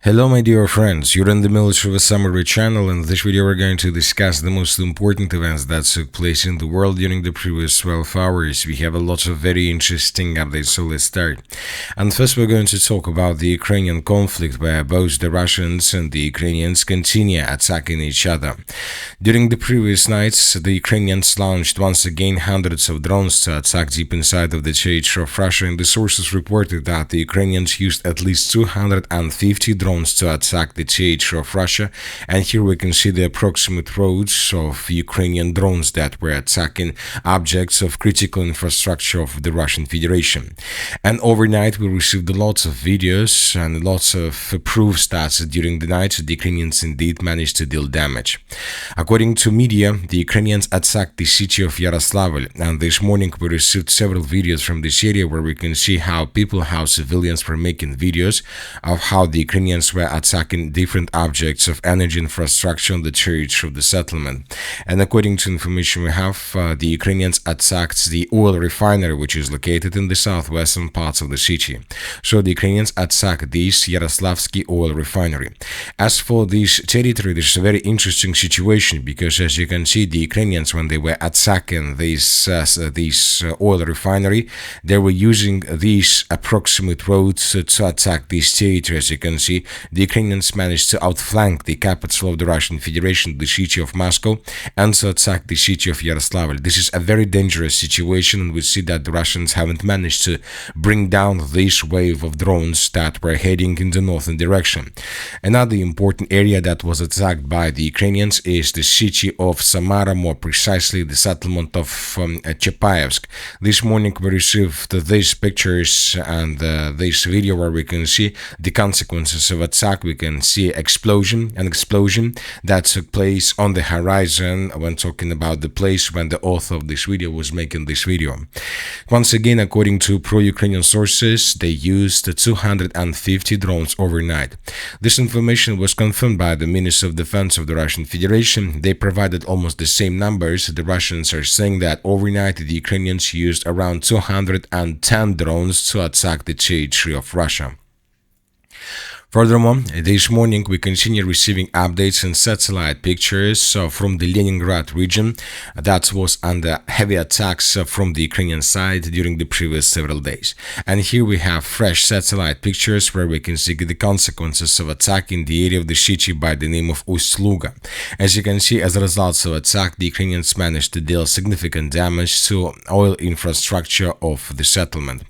Hello my dear friends, you're in the Military Summary channel. In this video we're going to discuss the most important events that took place in the world during the previous 12 hours. We have a lot of very interesting updates, so let's start. And first we're going to talk about the Ukrainian conflict, where both the Russians and the Ukrainians continue attacking each other. During the previous nights, the Ukrainians launched once again hundreds of drones to attack deep inside of the territory of Russia, and the sources reported that the Ukrainians used at least 250 drones to attack the territory of Russia, and here we can see the approximate roads of Ukrainian drones that were attacking objects of critical infrastructure of the Russian Federation. And overnight we received lots of videos and lots of proofs that during the night the Ukrainians indeed managed to deal damage. According to media, the Ukrainians attacked the city of Yaroslavl, and this morning we received several videos from this area where we can see how civilians were making videos of how the Ukrainians were attacking different objects of energy infrastructure on the territory of the settlement. And according to information we have, the Ukrainians attacked the oil refinery, which is located in the southwestern parts of the city. So the Ukrainians attacked this Yaroslavsky oil refinery. As for this territory, this is a very interesting situation, because as you can see, the Ukrainians, when they were attacking this oil refinery, they were using these approximate roads to attack this territory. As you can see, the Ukrainians managed to outflank the capital of the Russian Federation, the city of Moscow, and to attack the city of Yaroslavl. This is a very dangerous situation, and we see that the Russians haven't managed to bring down this wave of drones that were heading in the northern direction. Another important area that was attacked by the Ukrainians is the city of Samara, more precisely the settlement of Chapayevsk. This morning we received these pictures and this video where we can see the consequences of attack. We can see an explosion that took place on the horizon when talking about the place when the author of this video was making this video. Once again, according to pro-Ukrainian sources, they used 250 drones overnight. This information was confirmed by the Minister of Defense of the Russian Federation. They provided almost the same numbers. The Russians are saying that overnight the Ukrainians used around 210 drones to attack the territory of Russia. Furthermore, this morning we continue receiving updates and satellite pictures from the Leningrad region that was under heavy attacks from the Ukrainian side during the previous several days. And here we have fresh satellite pictures where we can see the consequences of attacking the area of the city by the name of Ust-Luga. As you can see, as a result of attack, the Ukrainians managed to deal significant damage to oil infrastructure of the settlement.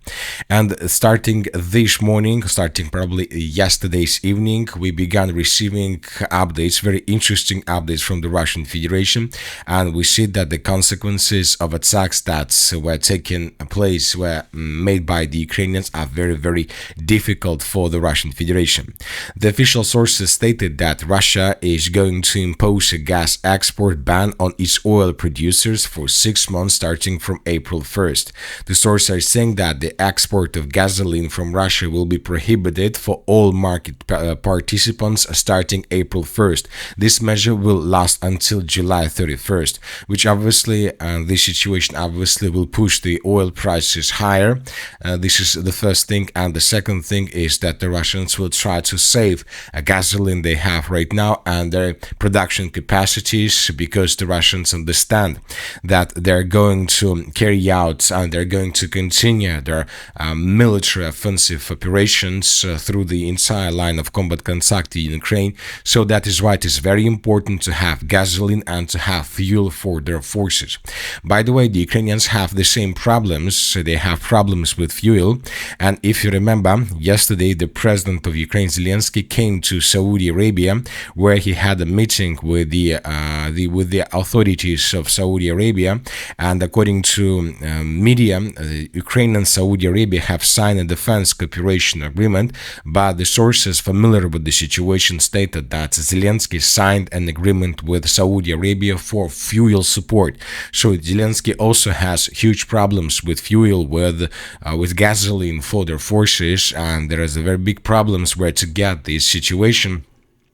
And starting this morning, starting probably yesterday evening, we began receiving updates, very interesting updates from the Russian Federation, and we see that the consequences of attacks that were taking place were made by the Ukrainians are very, very difficult for the Russian Federation. The official sources stated that Russia is going to impose a gas export ban on its oil producers for 6 months starting from April 1st. The sources are saying that the export of gasoline from Russia will be prohibited for all market participants starting April 1st. This measure will last until July 31st, which obviously, this situation obviously will push the oil prices higher. This is the first thing, and the second thing is that the Russians will try to save gasoline they have right now and their production capacities, because the Russians understand that they're going to carry out and they're going to continue their military offensive operations through the entire line of combat conducted in Ukraine. So that is why it is very important to have gasoline and to have fuel for their forces. By the way, the Ukrainians have the same problems. They have problems with fuel. And if you remember, yesterday the president of Ukraine, Zelensky, came to Saudi Arabia, where he had a meeting with the authorities of Saudi Arabia. And according to media, Ukraine and Saudi Arabia have signed a defense cooperation agreement, but the sources familiar with the situation stated that Zelensky signed an agreement with Saudi Arabia for fuel support. So Zelensky also has huge problems with fuel, with gasoline for their forces, and there is a very big problems where to get this situation.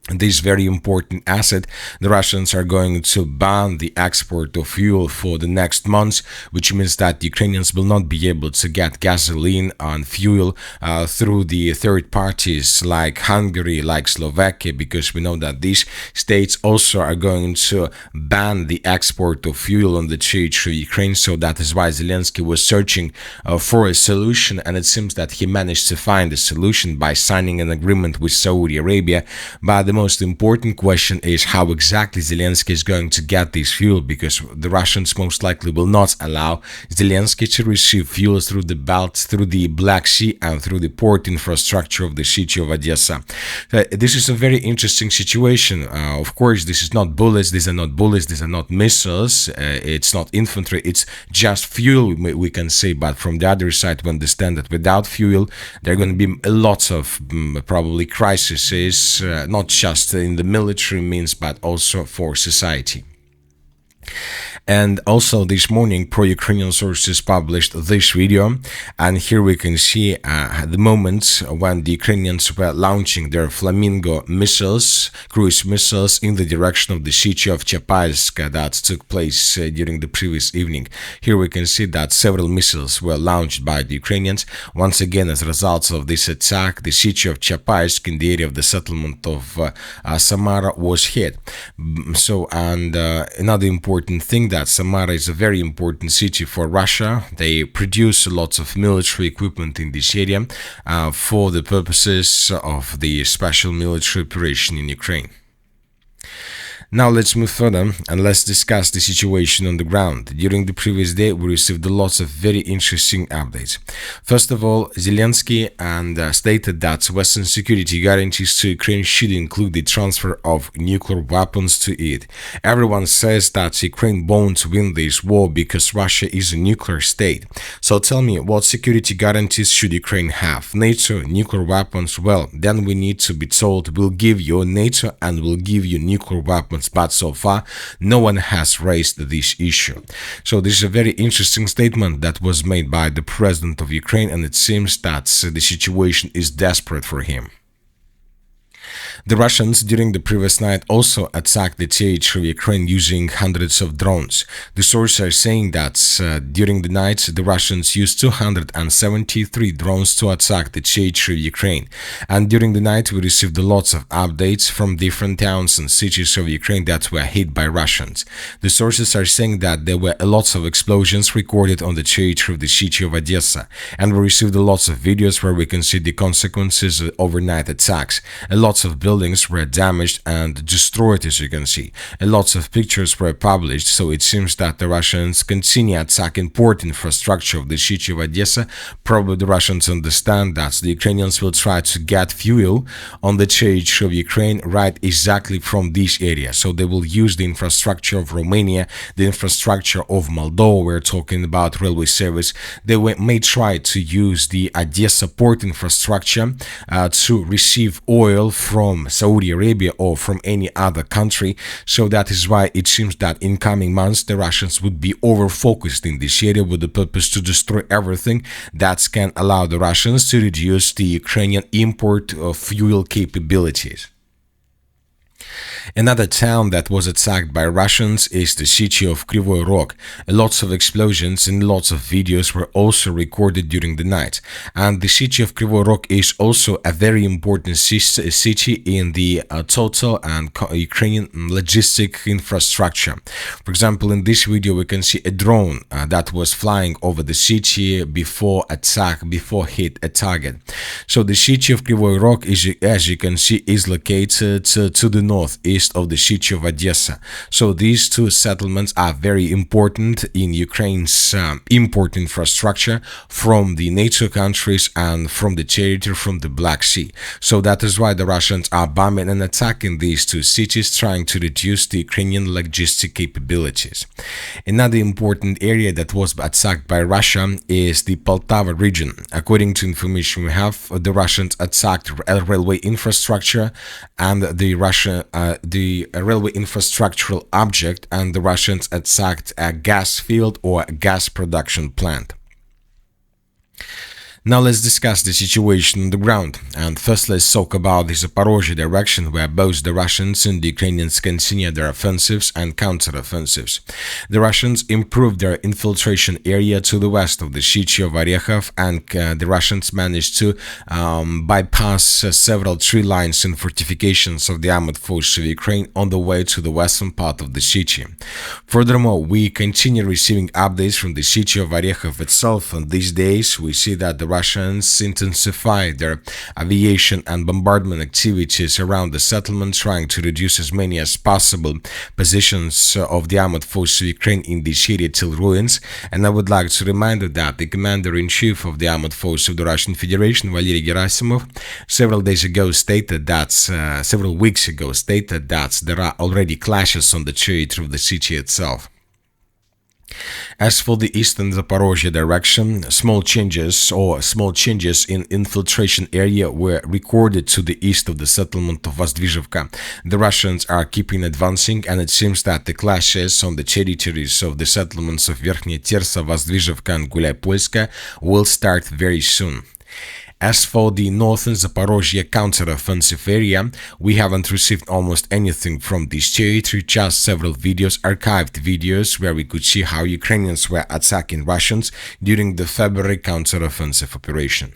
this very important asset. The Russians are going to ban the export of fuel for the next months, which means that Ukrainians will not be able to get gasoline and fuel through the third parties like Hungary, like Slovakia, because we know that these states also are going to ban the export of fuel on the territory of Ukraine. So that is why Zelensky was searching for a solution, and it seems that he managed to find a solution by signing an agreement with Saudi Arabia. But the most important question is how exactly Zelensky is going to get this fuel, because the Russians most likely will not allow Zelensky to receive fuel through the belt, through the Black Sea, and through the port infrastructure of the city of Odessa. This is a very interesting situation. Of course, this is not bullets, these are not bullets, these are not missiles, it's not infantry, it's just fuel, we can say. But from the other side, we understand that without fuel, there are going to be a lot of probably crises, not just in the military means, but also for society. And also this morning, pro-Ukrainian sources published this video, and here we can see the moment when the Ukrainians were launching their Flamingo missiles, cruise missiles, in the direction of the city of Chapalsk that took place during the previous evening. Here we can see that several missiles were launched by the Ukrainians. Once again, as a result of this attack, the city of Chapalsk in the area of the settlement of Samara was hit. So, and another important thing, that Samara is a very important city for Russia. They produce lots of military equipment in this area for the purposes of the special military operation in Ukraine. Now let's move further and let's discuss the situation on the ground. During the previous day, we received lots of very interesting updates. First of all, Zelensky stated that Western security guarantees to Ukraine should include the transfer of nuclear weapons to it. Everyone says that Ukraine won't win this war because Russia is a nuclear state. So tell me, what security guarantees should Ukraine have? NATO, nuclear weapons? Well, then we need to be told, we'll give you NATO and we'll give you nuclear weapons. But so far, no one has raised this issue. So this is a very interesting statement that was made by the president of Ukraine, and it seems that the situation is desperate for him. The Russians during the previous night also attacked the territory of Ukraine using hundreds of drones. The sources are saying that during the night the Russians used 273 drones to attack the territory of Ukraine. And during the night we received lots of updates from different towns and cities of Ukraine that were hit by Russians. The sources are saying that there were lots of explosions recorded on the territory of the city of Odessa. And we received lots of videos where we can see the consequences of overnight attacks. Lots of buildings were damaged and destroyed, as you can see. Lots of pictures were published, so it seems that the Russians continue attacking port infrastructure of the city of Odessa. Probably the Russians understand that the Ukrainians will try to get fuel on the territory of Ukraine right exactly from this area. So they will use the infrastructure of Romania, the infrastructure of Moldova, we're talking about railway service. They may try to use the Odessa port infrastructure to receive oil from Saudi Arabia or from any other country. So that is why it seems that in coming months the Russians would be over-focused in this area with the purpose to destroy everything that can allow the Russians to reduce the Ukrainian import of fuel capabilities. Another town that was attacked by Russians is the city of Kryvyi Rog. Lots of explosions and lots of videos were also recorded during the night. And the city of Kryvyi Rog is also a very important city in the total and Ukrainian logistic infrastructure. For example, in this video we can see a drone that was flying over the city before hit a target. So the city of Kryvyi Rog is, as you can see, is located to the northeast of the city of Odessa. So these two settlements are very important in Ukraine's import infrastructure from the NATO countries and from the territory from the Black Sea. So that is why the Russians are bombing and attacking these two cities, trying to reduce the Ukrainian logistic capabilities. Another important area that was attacked by Russia is the Poltava region. According to information we have, the Russians attacked railway infrastructure and the railway infrastructural object, and the Russians attacked a gas field or a gas production plant. Now let's discuss the situation on the ground. And first let's talk about the Zaporozhye direction, where both the Russians and the Ukrainians continue their offensives and counteroffensives. The Russians improved their infiltration area to the west of the city of Orekhov, and the Russians managed to bypass several tree lines and fortifications of the armed forces of Ukraine on the way to the western part of the city. Furthermore, we continue receiving updates from the city of Orekhov itself, and these days we see that the Russians intensified their aviation and bombardment activities around the settlement, trying to reduce as many as possible positions of the armed forces of Ukraine in the city till ruins. And I would like to remind you that the commander-in-chief of the armed forces of the Russian Federation, Valery Gerasimov, several weeks ago stated that there are already clashes on the territory of the city itself. As for the eastern Zaporozhye direction, small changes in infiltration area were recorded to the east of the settlement of Vozdvizhivka. The Russians are keeping advancing, and it seems that the clashes on the territories of the settlements of Verkhnya Tersa, Vozdvizhivka and Gulyai-Polska will start very soon. As for the northern Zaporozhye counter-offensive area, we haven't received almost anything from this territory, just several archived videos, where we could see how Ukrainians were attacking Russians during the February counter-offensive operation.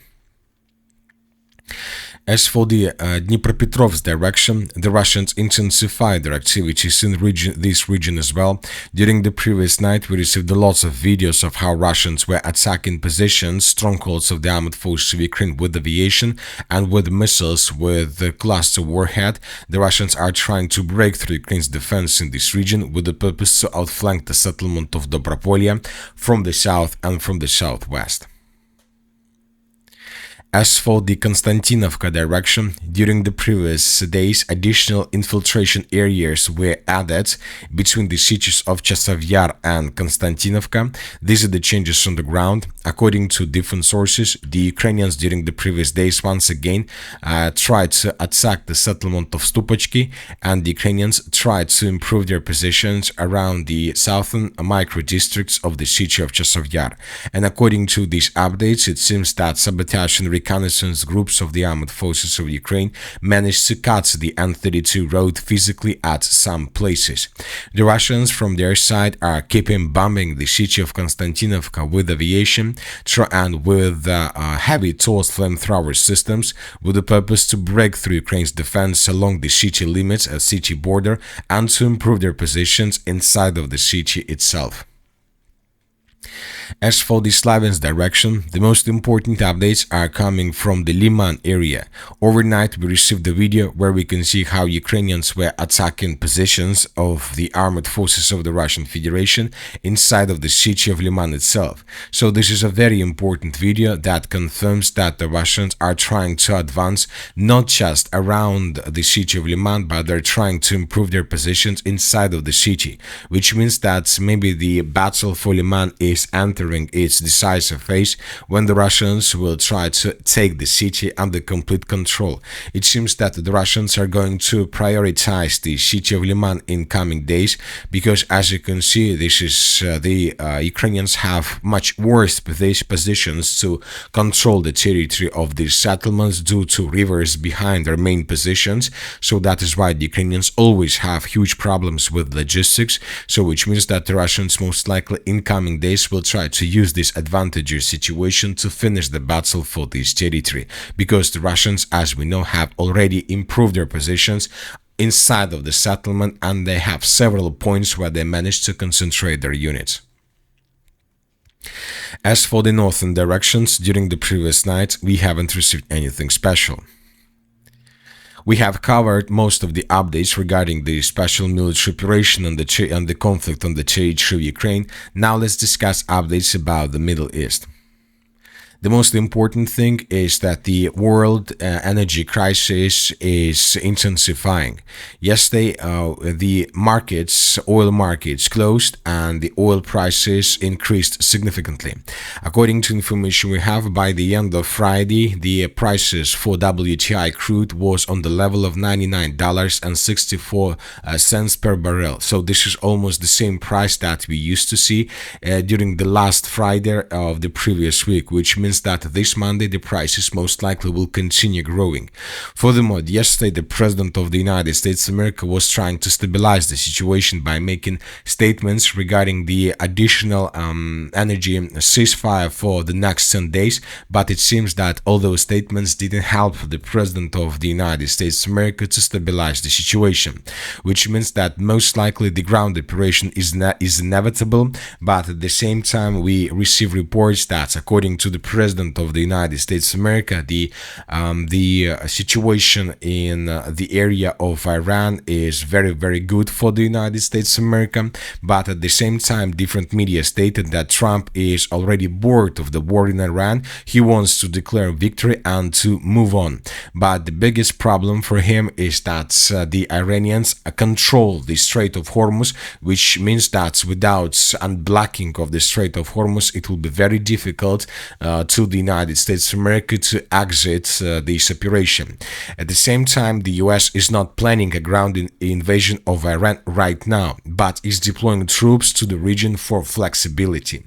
As for the Dnipropetrovsk direction, the Russians intensified their activities in this region as well. During the previous night, we received lots of videos of how Russians were attacking positions, strongholds of the armed forces of Ukraine with aviation and with missiles with the cluster warhead. The Russians are trying to break through Ukraine's defense in this region with the purpose to outflank the settlement of Dobropolye from the south and from the southwest. As for the Konstantinovka direction, during the previous days, additional infiltration areas were added between the cities of Chasiv Yar and Konstantinovka. These are the changes on the ground. According to different sources, the Ukrainians during the previous days once again tried to attack the settlement of Stupochki, and the Ukrainians tried to improve their positions around the southern micro-districts of the city of Chasiv Yar. And according to these updates, it seems that sabotage and reconnaissance groups of the armed forces of Ukraine managed to cut the N32 road physically at some places. The Russians from their side are keeping bombing the city of Konstantinovka with aviation and with heavy tools flamethrower systems, with the purpose to break through Ukraine's defense along the city limits, a city border, and to improve their positions inside of the city itself. As for the Slaviansk direction, the most important updates are coming from the Liman area. Overnight, we received a video where we can see how Ukrainians were attacking positions of the armed forces of the Russian Federation inside of the city of Liman itself. So this is a very important video that confirms that the Russians are trying to advance not just around the city of Liman, but they're trying to improve their positions inside of the city, which means that maybe the battle for Liman is entering its decisive phase when the Russians will try to take the city under complete control. It seems that the Russians are going to prioritize the city of Liman in coming days, because as you can see, this is the Ukrainians have much worse positions to control the territory of these settlements due to rivers behind their main positions. So that is why the Ukrainians always have huge problems with logistics. So which means that the Russians most likely in coming days will try to use this advantageous situation to finish the battle for this territory, because the Russians, as we know, have already improved their positions inside of the settlement, and they have several points where they managed to concentrate their units. As for the northern directions, during the previous night, we haven't received anything special. We have covered most of the updates regarding the special military operation and the conflict on the territory of Ukraine. Now let's discuss updates about the Middle East. The most important thing is that the world energy crisis is intensifying. Yesterday, the oil markets closed and the oil prices increased significantly. According to information we have, by the end of Friday, the prices for WTI crude was on the level of $99.64 per barrel. So this is almost the same price that we used to see during the last Friday of the previous week, which means means that this Monday the prices most likely will continue growing. Furthermore, yesterday the President of the United States of America was trying to stabilize the situation by making statements regarding the additional energy ceasefire for the next 10 days, but it seems that all those statements didn't help the President of the United States of America to stabilize the situation, which means that most likely the ground operation is inevitable. But at the same time, we receive reports that, according to the President of the United States of America, the situation in the area of Iran is very, very good for the United States of America. But at the same time, different media stated that Trump is already bored of the war in Iran. He wants to declare victory and to move on. But the biggest problem for him is that the Iranians control the Strait of Hormuz, which means that without unblocking of the Strait of Hormuz, it will be very difficult to the United States of America to exit this operation. At the same time, the US is not planning a ground invasion of Iran right now, but is deploying troops to the region for flexibility.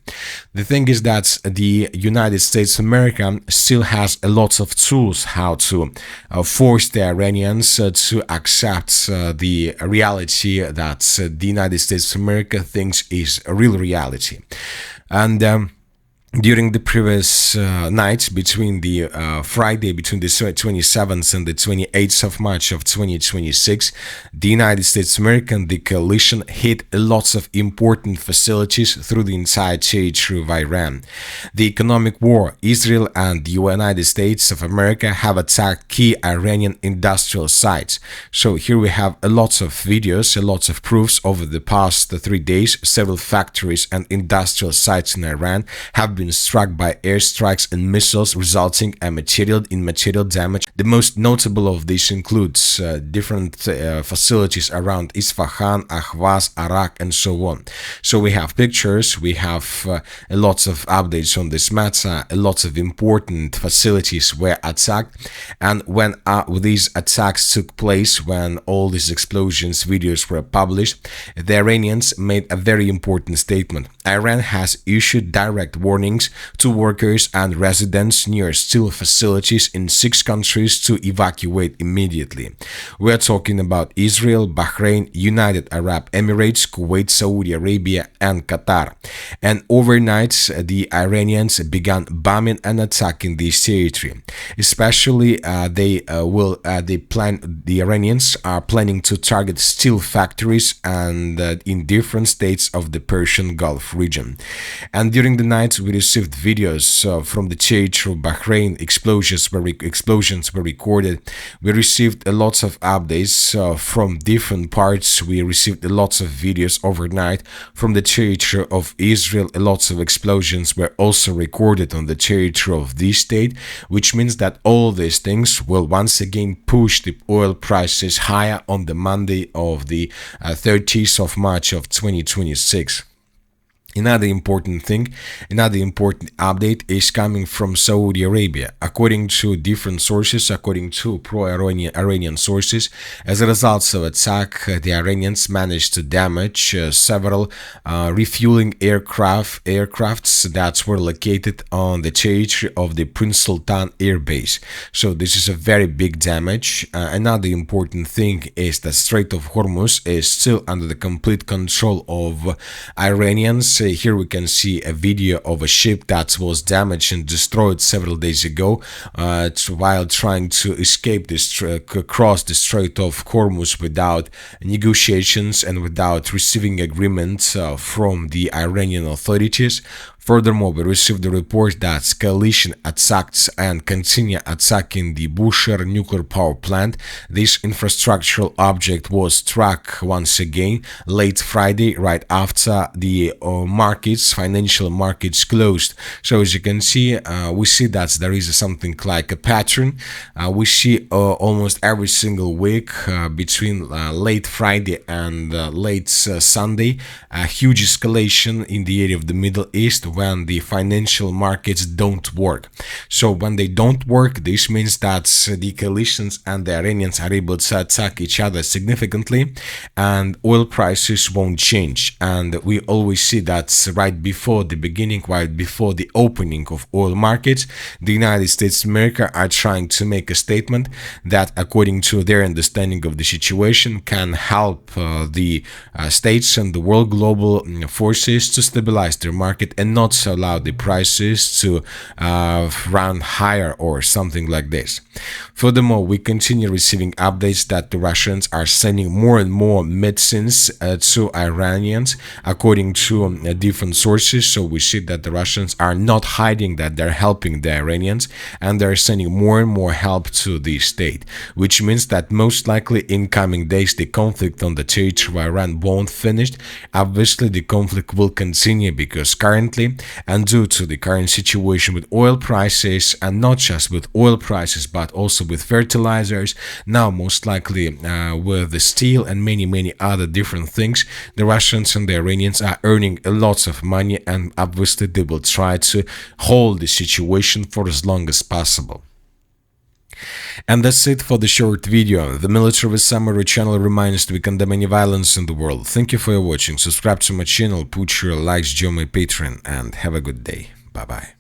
The thing is that the United States of America still has a lot of tools how to force the Iranians to accept the reality that the United States of America thinks is a real reality. And during the previous night, between the Friday, between the 27th and the 28th of March of 2026, the United States of America and the coalition hit lots of important facilities through the entire territory of Iran. The economic war, Israel and the United States of America have attacked key Iranian industrial sites. So here we have a lot of videos, a lot of proofs over the past 3 days. Several factories and industrial sites in Iran have been struck by airstrikes and missiles, resulting in material damage. The most notable of this includes different facilities around Isfahan, Ahvaz, Arak, and so on. So we have pictures, we have lots of updates on this matter. Lots of important facilities were attacked, and when these attacks took place, when all these explosions videos were published, the Iranians made a very important statement. Iran has issued direct warnings to workers and residents near steel facilities in 6 countries to evacuate immediately. We are talking about Israel, Bahrain, United Arab Emirates, Kuwait, Saudi Arabia, and Qatar. And overnight, the Iranians began bombing and attacking this territory. Especially, the Iranians are planning to target steel factories and in different states of the Persian Gulf region. And during the night, we received videos from the territory of Bahrain. Explosions were recorded. We received lots of updates from different parts. We received lots of videos overnight from the territory of Israel. Lots of explosions were also recorded on the territory of this state, which means that all these things will once again push the oil prices higher on the Monday of the 30th of March of 2026. Another important update is coming from Saudi Arabia. According to different sources, according to pro-Iranian sources, as a result of attack, the Iranians managed to damage several refueling aircrafts that were located on the territory of the Prince Sultan Air Base. So this is a very big damage. Another important thing is that Strait of Hormuz is still under the complete control of Iranians. Here we can see a video of a ship that was damaged and destroyed several days ago while trying to escape across the Strait of Hormuz without negotiations and without receiving agreement from the Iranian authorities. Furthermore, we received the report that Escalation attacked and continue attacking the Bushehr nuclear power plant. This infrastructural object was struck once again late Friday, right after the financial markets closed. So as you can see, we see that there is something like a pattern. We see almost every single week between late Friday and late Sunday, a huge escalation in the area of the Middle East, when the financial markets don't work. So when they don't work, this means that the coalitions and the Iranians are able to attack each other significantly, and oil prices won't change. And we always see that right before the beginning, right before the opening of oil markets, the United States of America are trying to make a statement that, according to their understanding of the situation, can help the states and the world global forces to stabilize their market and not allow the prices to run higher or something like this. Furthermore, we continue receiving updates that the Russians are sending more and more medicines to Iranians, according to different sources. So we see that the Russians are not hiding that they're helping the Iranians, and they're sending more and more help to the state, which means that most likely in coming days the conflict on the territory of Iran won't finish. Obviously the conflict will continue, because currently, and due to the current situation with oil prices, and not just with oil prices but also with fertilizers, now most likely with the steel and many other different things, the Russians and the Iranians are earning a lot of money, and obviously they will try to hold the situation for as long as possible. And that's it for the short video. The Military Summary channel reminds to we condemn any violence in the world. Thank you for watching. Subscribe to my channel, put your likes, join my Patreon, and have a good day. Bye bye.